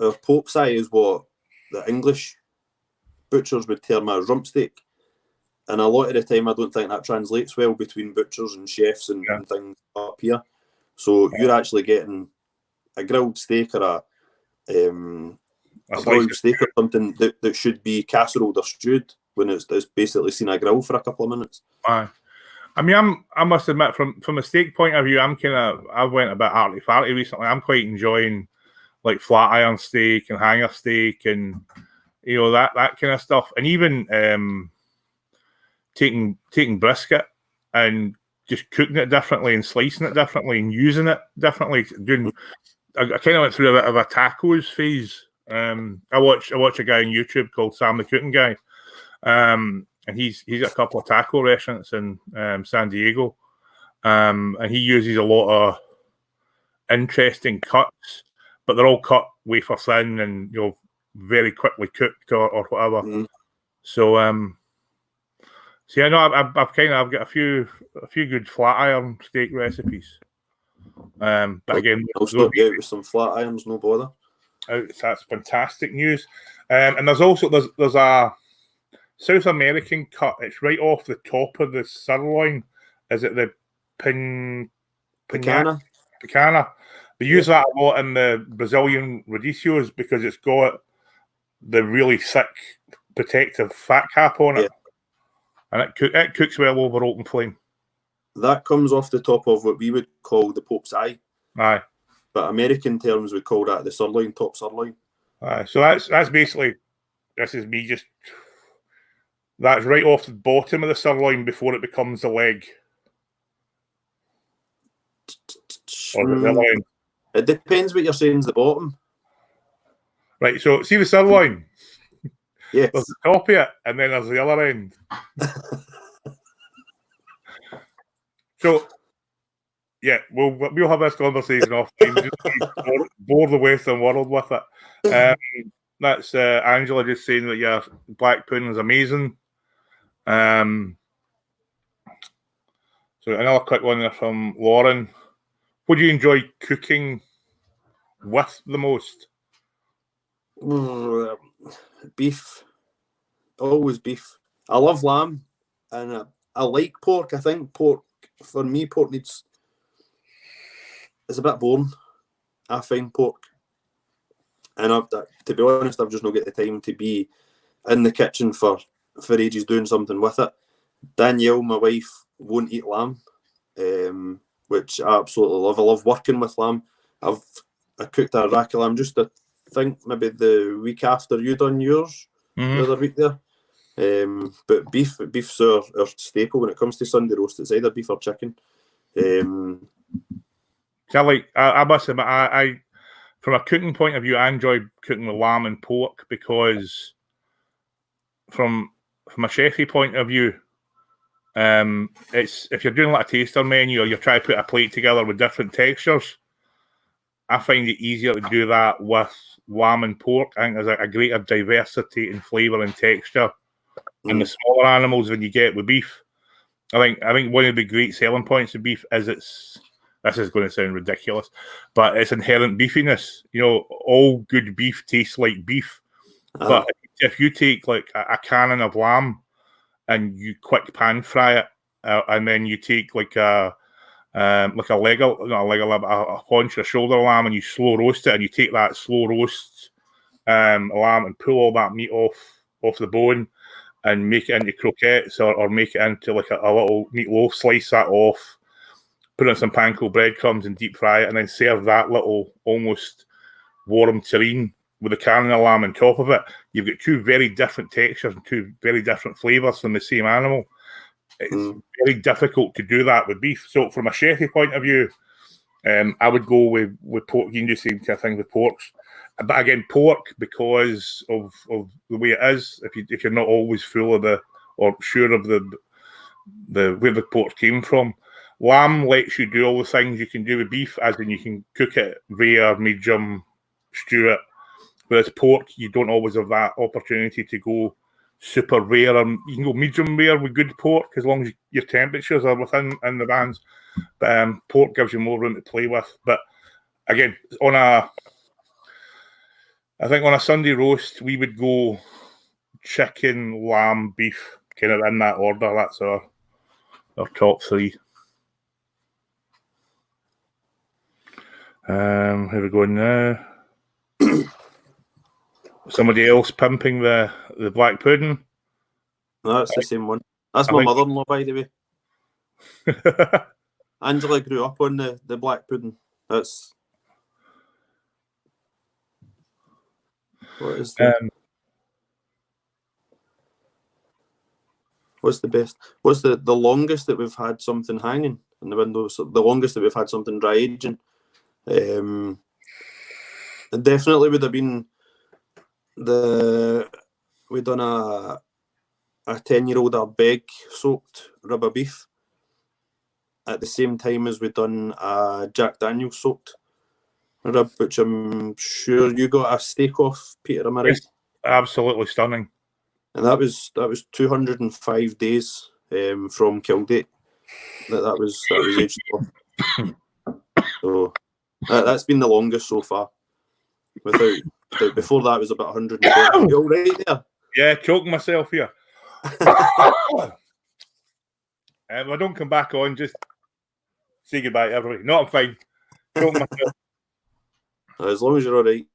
our Pope's eye is what the English butchers would term as rump steak. And a lot of the time, I don't think that translates well between butchers and chefs and things up here. So you're actually getting a grilled steak or a broiled steak or something that should be casseroled or stewed when it's basically seen a grill for a couple of minutes. Aye. I mean, I must admit, from a steak point of view, I went a bit arty-farty recently. I'm quite enjoying like flat iron steak and hanger steak and that kind of stuff, and even taking brisket and just cooking it differently and slicing it differently and using it differently. I kind of went through a bit of a tacos phase. I watch a guy on YouTube called Sam the Cooking Guy, and he's got a couple of taco restaurants in San Diego, and he uses a lot of interesting cuts, but they're all cut wafer thin and very quickly cooked or whatever. Mm. So yeah, no, I've got a few good flat iron steak recipes. But again, I'll stop you out with some flat irons, no bother. That's fantastic news. And there's a South American cut. It's right off the top of the sirloin. Is it the Picana? Picana. They use that a lot in the Brazilian radicios because it's got the really thick protective fat cap on it. And it cooks well over open flame. That comes off the top of what we would call the Pope's eye. Aye. But American terms would call that the sirloin, top sirloin. Aye. So that's basically, this is me just, that's right off the bottom of the sirloin before it becomes the leg. Or the other end. It depends what you're saying is the bottom. Right, so see the sirloin? Yes. There's the top of it, and then there's the other end. So, yeah, we'll have this conversation off time. Just bore the Western world with it. That's Angela just saying that your black pudding is amazing. So another quick one there from Lauren. What do you enjoy cooking with the most? Beef. Always beef. I love lamb, and I like pork. I think pork, for me, pork it's a bit boring. I find pork. And to be honest, I've just not got the time to be in the kitchen for ages doing something with it. Danielle, my wife, won't eat lamb, which I absolutely love. I love working with lamb. I cooked a rack of lamb just I think maybe the week after you done yours, the other week there. But beef's our staple when it comes to Sunday roast. It's either beef or chicken. I must admit, I from a cooking point of view, I enjoy cooking with lamb and pork because from a chefy point of view, it's if you're doing like a taster menu or you're trying to put a plate together with different textures, I find it easier to do that with lamb and pork. I think there's a greater diversity in flavour and texture in the smaller animals than you get with beef. I think one of the great selling points of beef is this is going to sound ridiculous, but it's inherent beefiness. You know, all good beef tastes like beef. But if you take like a cannon of lamb and you quick pan fry it, and then you take like a leg, not a leg, a haunch or shoulder lamb, and you slow roast it, and you take that slow roast lamb and pull all that meat off the bone and make it into croquettes or make it into like a little meatloaf, slice that off, put in some panko breadcrumbs and deep fry it, and then serve that little almost warm terrine with a cannon of lamb on top of it. You've got two very different textures and two very different flavours from the same animal. It's very difficult to do that with beef. So from a chefy point of view, I would go with pork. You can do the same kind of thing with porks. But again, pork, because of the way it is, if you're not always full of or sure of the where the pork came from, lamb lets you do all the things you can do with beef, as in you can cook it rare, medium, stew it. Whereas pork, you don't always have that opportunity to go super rare. You can go medium rare with good pork as long as your temperatures are within the bands. But pork gives you more room to play with. But again, I think on a Sunday roast, we would go chicken, lamb, beef, kind of in that order. That's our top three. Here we go now. Somebody else pimping the black pudding. No, that's the same one. That's my mother-in-law, by the way. Angela grew up on the black pudding. That's what is what's the best? What's the longest that we've had something hanging in the windows? The longest that we've had something dry aging. It definitely would have been we done a 10-year-old Arbeg soaked rib of beef at the same time as we done a Jack Daniels soaked rib, which I'm sure you got a steak off, Peter. Am I right? It's absolutely stunning. And that was 205 days from kill date. That was aged off. So that's been the longest so far. Before that was about 120. You all right there? Yeah, choking myself here. If I don't come back on, just say goodbye to everybody. No, I'm fine. Choking myself. As long as you're all right.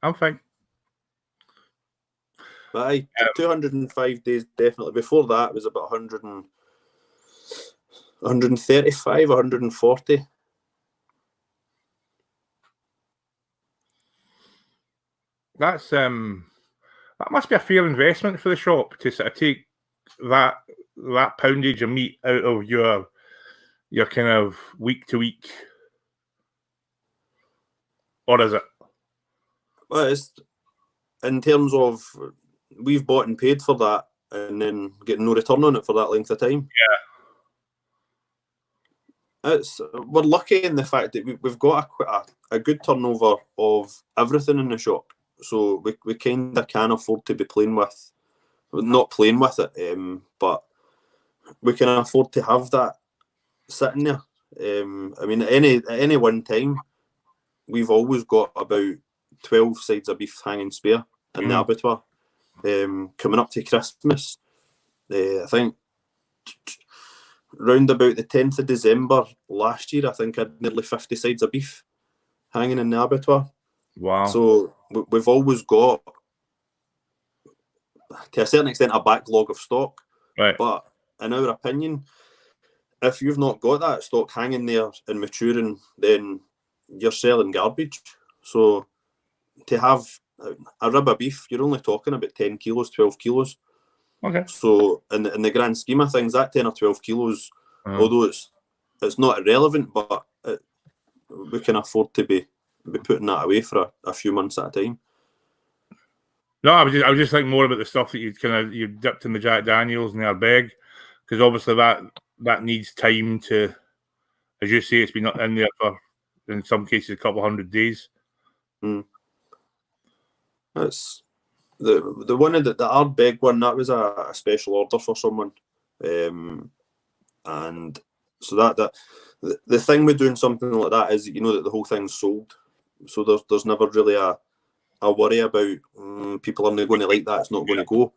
I'm fine. But 205 days definitely. Before that was about 135, 140. That's that must be a fair investment for the shop to sort of take that poundage of meat out of your kind of week to week, or is it? Well, it's in terms of we've bought and paid for that, and then getting no return on it for that length of time. Yeah, we're lucky in the fact that we've got a good turnover of everything in the shop. So we kind of can afford to be not playing with it, but we can afford to have that sitting there. I mean, at any one time, we've always got about 12 sides of beef hanging spare in the abattoir. Coming up to Christmas, I think round about the 10th of December last year, I think I had nearly 50 sides of beef hanging in the abattoir. Wow. So we've always got, to a certain extent, a backlog of stock. Right. But in our opinion, if you've not got that stock hanging there and maturing, then you're selling garbage. So to have a rib of beef, you're only talking about 10 kilos, 12 kilos. Okay. So in the grand scheme of things, that 10 or 12 kilos, although it's not irrelevant, but we can afford to be putting that away for a few months at a time. No, I was just thinking more about the stuff that you dipped in the Jack Daniels and the Ardbeg, because obviously that needs time to, as you say, it's been in there for, in some cases, a couple of 100 days. That's the one of the Ardbeg one. That was a special order for someone, and so that the thing with doing something like that is you know that the whole thing's sold, so there's never really a worry about people are not going to like that. It's not going to go.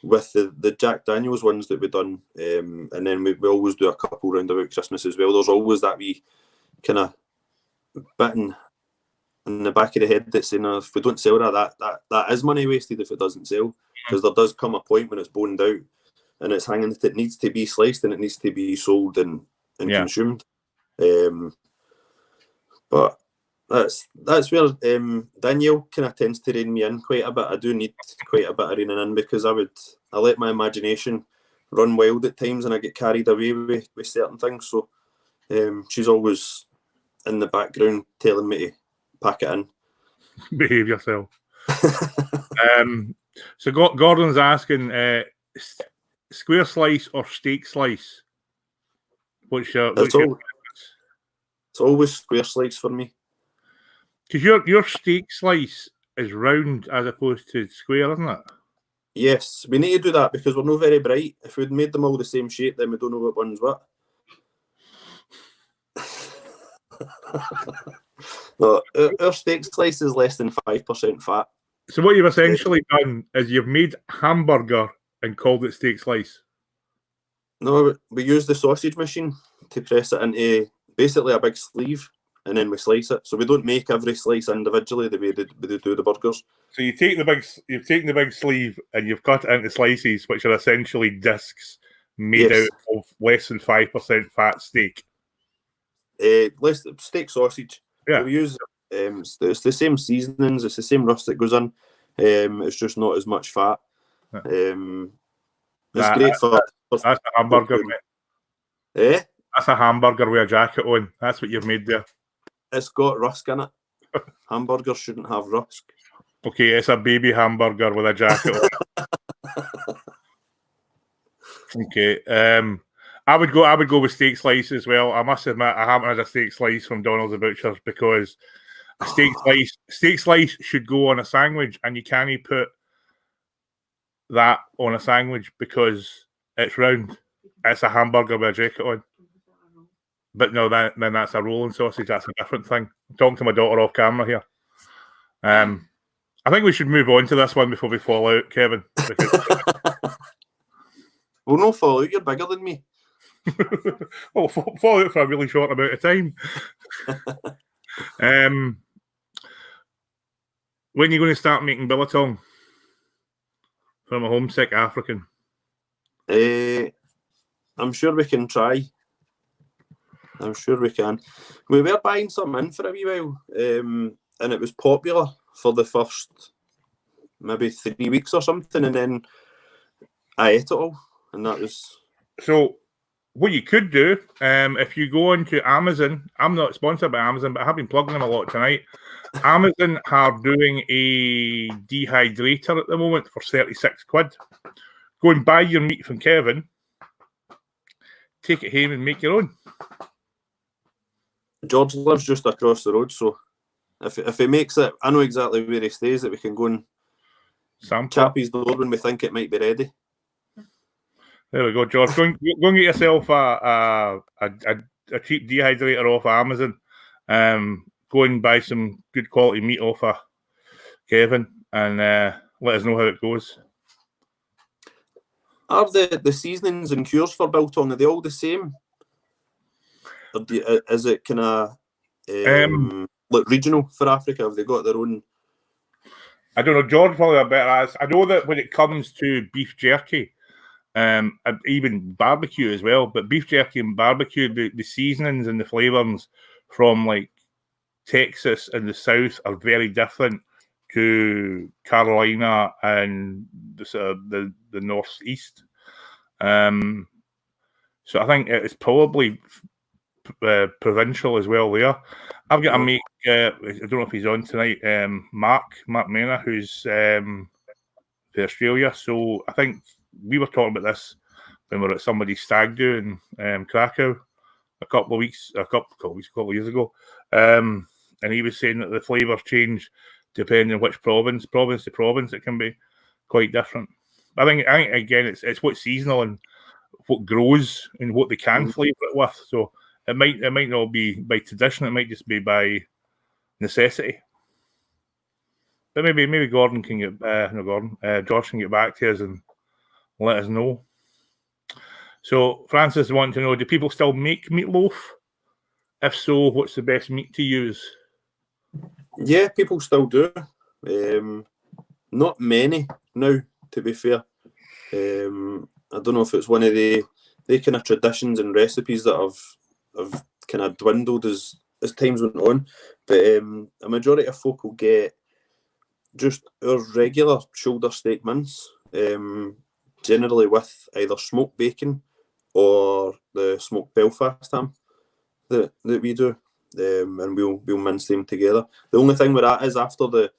With the Jack Daniels ones that we've done, and then we always do a couple round about Christmas as well. There's always that wee kind of bit in the back of the head that's saying, if we don't sell that is money wasted if it doesn't sell, because there does come a point when it's boned out and it's hanging. It needs to be sliced and it needs to be sold and consumed. But that's where Danielle kind of tends to rein me in quite a bit. I do need quite a bit of reining in, because I let my imagination run wild at times and I get carried away with certain things. So she's always in the background telling me to pack it in. Behave yourself. So Gordon's asking, square slice or steak slice? It's always square slice for me. Because your steak slice is round as opposed to square, isn't it? Yes, we need to do that because we're not very bright. If we'd made them all the same shape, then we don't know what one's what. No, our steak slice is less than 5% fat. So what you've essentially done is you've made hamburger and called it steak slice. No, we use the sausage machine to press it into basically a big sleeve, and then we slice it. So we don't make every slice individually the way they do the burgers. So you've taken the big sleeve and you've cut it into slices, which are essentially discs made out of less than 5% fat steak. Steak sausage. Yeah. We use it's the same seasonings, it's the same rust that goes in. It's just not as much fat. It's great for that's a hamburger, mate. Eh? That's a hamburger with a jacket on. That's what you've made there. It's got rusk in it. Hamburgers shouldn't have rusk. Okay, it's a baby hamburger with a jacket on. Okay. I would go with steak slice as well. I must admit, I haven't had a steak slice from Donald's or Butcher's, because a steak slice should go on a sandwich, and you can't put that on a sandwich because it's round. It's a hamburger with a jacket on. But no, then that's a rolling sausage. That's a different thing. I'm talking to my daughter off camera here. I think we should move on to this one before we fall out, Kevin. We'll not fall out. You're bigger than me. Well, fall out for a really short amount of time. When are you going to start making billetong from a homesick African? I'm sure we can try. I'm sure we can. We were buying some in for a wee while, and it was popular for the first maybe 3 weeks or something, and then I ate it all, and that was... So, what you could do, if you go onto Amazon, I'm not sponsored by Amazon, but I have been plugging them a lot tonight. Amazon are doing a dehydrator at the moment for 36 quid. Go and buy your meat from Kevin, take it home and make your own. George lives just across the road, so if he makes it, I know exactly where he stays, that we can go and tap his door when we think it might be ready. There we go, George. Go and get yourself a cheap dehydrator off of Amazon. Go and buy some good quality meat off of Kevin, and let us know how it goes. Are the seasonings and cures for biltong, are they all the same? Or is it kind of... like regional for Africa? Have they got their own? I don't know. George probably a better as. I know that when it comes to beef jerky, and even barbecue as well, but beef jerky and barbecue, the seasonings and the flavours from like Texas and the South are very different to Carolina and the Northeast. So I think it's probably provincial as well there. I've got a mate, I don't know if he's on tonight, Mark Mena, who's for Australia. So I think we were talking about this when we were at somebody's stag do in Krakow a couple of years ago. And he was saying that the flavours change depending on which province to province. It can be quite different. I think again, it's what's seasonal and what grows and what they can flavour it with. So it might not be by tradition. It might just be by necessity. But maybe Gordon can get Josh can get back to us and let us know. So Francis wants to know: do people still make meatloaf? If so, what's the best meat to use? Yeah, people still do. Not many now, to be fair. I don't know if it's one of the kind of traditions and recipes that have kind of dwindled as times went on. But a majority of folk will get just our regular shoulder steak mince, generally with either smoked bacon or the smoked Belfast ham that we do. And we'll mince them together. The only thing with that is after the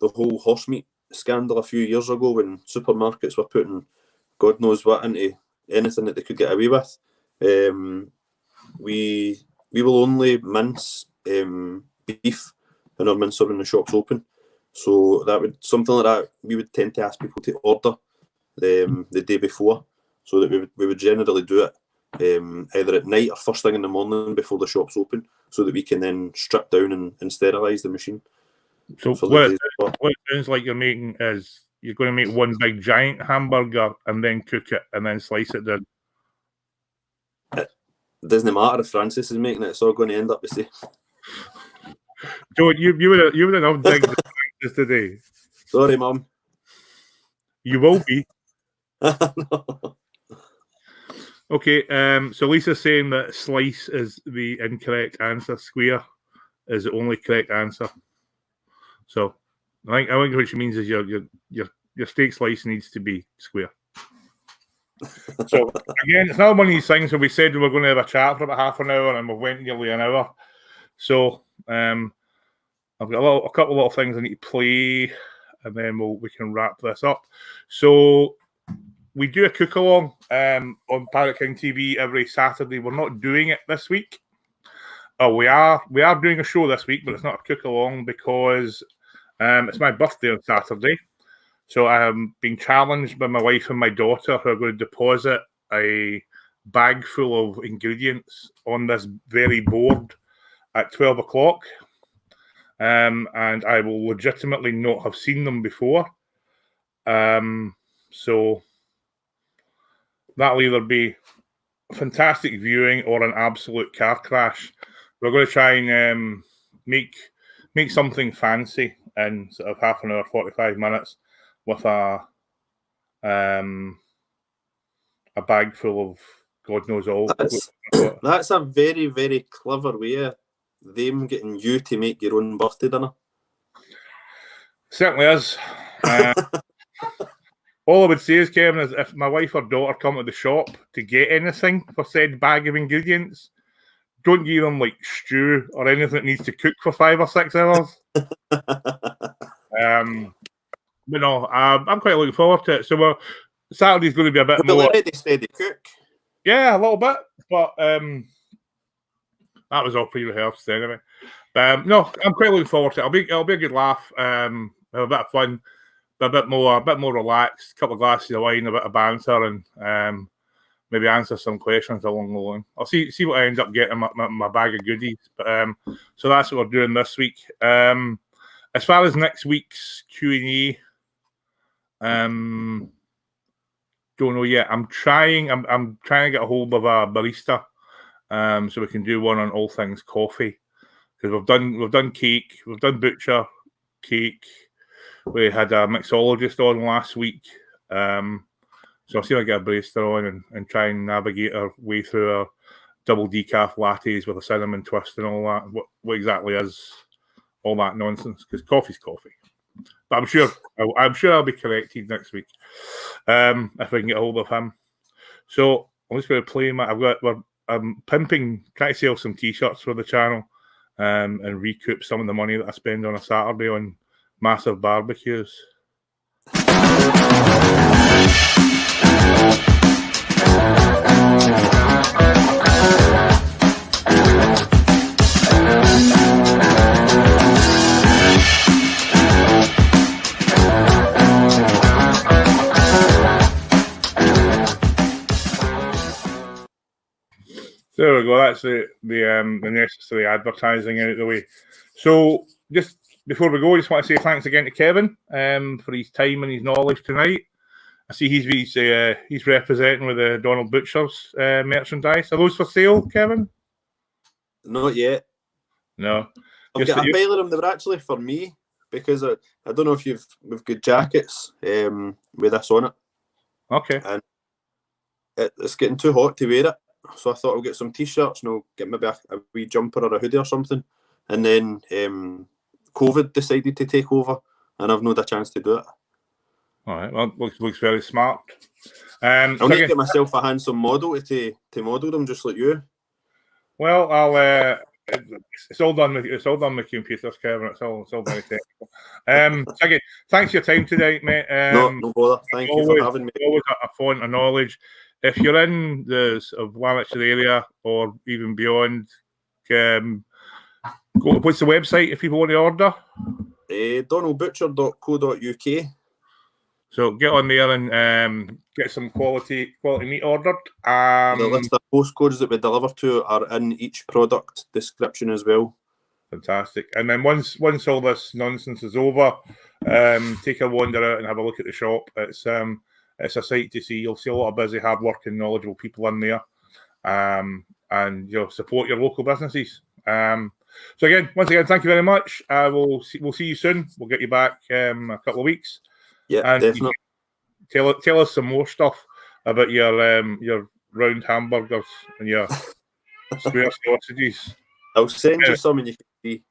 whole horse meat scandal a few years ago, when supermarkets were putting God knows what into anything that they could get away with, we will only mince beef in our mincer when the shop's open. So that would something like that we would tend to ask people to order the day before, so that we would generally do it either at night or first thing in the morning before the shop's open, so that we can then strip down and sterilise the machine. So what it sounds like you're making is you're going to make one big giant hamburger and then cook it and then slice it down. It doesn't matter if Francis is making it; it's all going to end up the same. Joe, you would enough big today. Sorry, Mum. You will be. No. Okay, so Lisa's saying that slice is the incorrect answer. Square is the only correct answer. So I think what she means is your steak slice needs to be square. So again, it's not one of these things where we said we were going to have a chat for about half an hour and we went nearly an hour. So I've got a couple of things I need to play, and then we can wrap this up. So we do a cook along on Pirate King TV every Saturday. We're not doing it this week. Oh, we are doing a show this week, but it's not a cook along because it's my birthday on Saturday. So I'm being challenged by my wife and my daughter, who are going to deposit a bag full of ingredients on this very board at 12 o'clock. And I will legitimately not have seen them before. So that'll either be fantastic viewing or an absolute car crash. We're going to try and make something fancy in sort of half an hour, 45 minutes with a bag full of God knows all. That's a very, very clever way of them getting you to make your own birthday dinner. Certainly is. All I would say is, Kevin, is if my wife or daughter come to the shop to get anything for said bag of ingredients, don't give them like stew or anything that needs to cook for 5 or 6 hours. But no, I'm quite looking forward to it. So Saturday's going to be a bit more. Ready, steady cook. Yeah, a little bit, but that was all pre-rehearsed anyway. No, I'm quite looking forward to it. It'll be a good laugh. Have a bit of fun, a bit more relaxed. A couple of glasses of wine, a bit of banter, and maybe answer some questions along the line. I'll see what I end up getting my bag of goodies. But so that's what we're doing this week. As far as next week's Q&A, don't know yet. I'm trying to get a hold of a barista, so we can do one on all things coffee, because we've done cake, we've done butcher, cake. We had a mixologist on last week. So I'll see if I get a barista on and try and navigate our way through our double decaf lattes with a cinnamon twist and all that. What exactly is all that nonsense? Because coffee's coffee. But I'm sure I'll be corrected next week if I can get a hold of him. So I'm just going to play I'm pimping, trying to sell some t-shirts for the channel and recoup some of the money that I spend on a Saturday on massive barbecues. There we go. That's the necessary advertising out of the way. So just before we go, I just want to say thanks again to Kevin for his time and his knowledge tonight. I see he's representing with the Donald Butcher's merchandise. Are those for sale, Kevin? Not yet. No. I've got a pile of them. They were actually for me because I don't know if we've got jackets with this on it. Okay. And it's getting too hot to wear it. So I thought I'll get some t-shirts and I'll get maybe a wee jumper or a hoodie or something. And then COVID decided to take over and I've not had a chance to do it. All right, well, looks very smart. I'll need to get myself a handsome model to model them just like you. Well, it's all done with computers, Kevin. It's all very technical. So again, thanks for your time today, mate. No bother. Thank you for having me. Always a font of knowledge. If you're in the sort of Lanarkshire area or even beyond, what's the website if people want to order? donaldbutcher.co.uk. So get on there and get some quality meat ordered. The list of postcodes that we deliver to are in each product description as well. Fantastic. And then once all this nonsense is over, take a wander out and have a look at the shop. It's a sight to see. You'll see a lot of busy, hard-working, knowledgeable people in there, and support your local businesses. So once again, thank you very much. We'll see you soon. We'll get you back a couple of weeks. Yeah, and definitely. Tell us some more stuff about your round hamburgers and your square sausages. I'll send you some and you can see.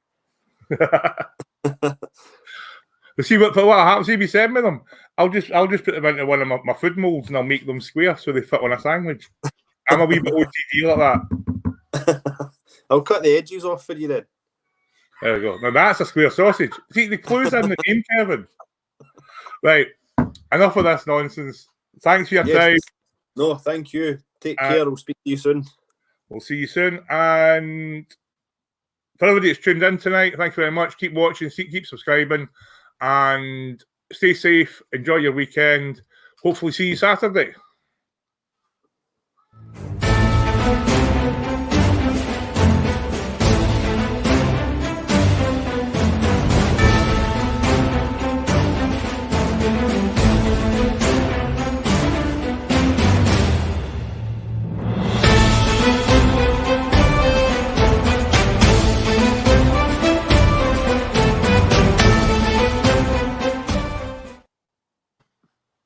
See what happens if you send me them. I'll just put them into one of my food molds and I'll make them square so they fit on a sandwich. I'm a wee bit OCD like that. I'll cut the edges off for you then. There we go. Now that's a square sausage. See, the clue's in the game, Kevin. Right. Enough of this nonsense. Thanks for your time. No, thank you. Take care. We'll speak to you soon. We'll see you soon. And for everybody that's tuned in tonight, thank you very much. Keep watching, keep subscribing, and stay safe. Enjoy your weekend. Hopefully see you Saturday.